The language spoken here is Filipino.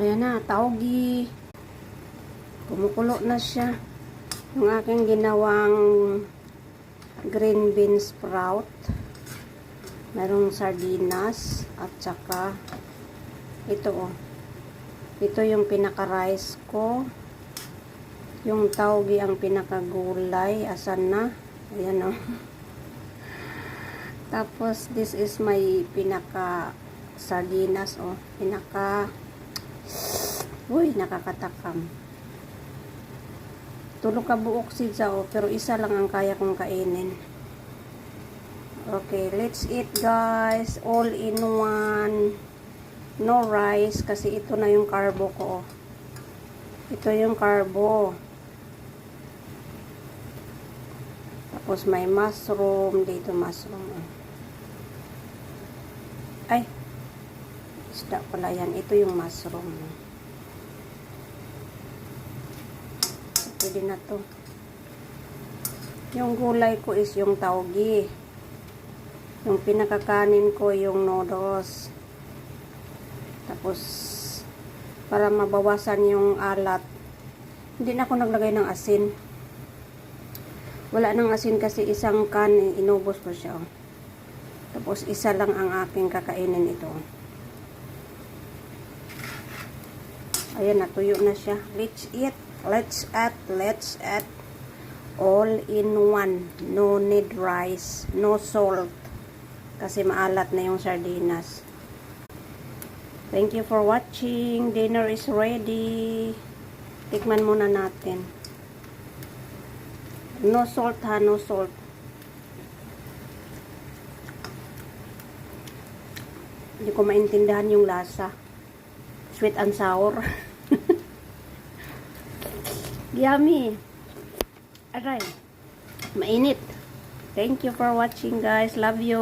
Ayan na, taugi. Kumukulo na siya. Yung aking ginawang green bean sprout. Merong sardinas at saka ito oh. Ito yung pinaka-rice ko. Yung taugi ang pinaka-gulay. Asan na? Ayan oh. Tapos this is my pinaka-sardinas oh. Uy, nakakatakam. Tulog ka buok siya oh, pero isa lang ang kaya kong kainin. Okay, let's eat guys. All in one. No rice kasi ito na yung carbo ko. Ito yung carbo. Tapos may mushroom. Dito mushroom. Ay. Isda pala yan. Ito yung mushroom. Pwede na to. Yung gulay ko is yung taugi. Yung pinakakanin ko yung noodles. Tapos para mabawasan yung alat, hindi na ako naglagay ng asin. Wala nang asin kasi isang can inubos ko siya. Tapos isa lang ang aking kakainin ito. Ayan, natuyo na siya. Let's eat. Let's add all in one. No need rice, no salt. Kasi maalat na yung sardinas. Thank you for watching. Dinner is ready. Tikman muna natin. No salt ha, no salt. Hindi ko maintindihan yung lasa. Sweet and sour. Yummy. Aray. Mainit. Thank you for watching guys. Love you.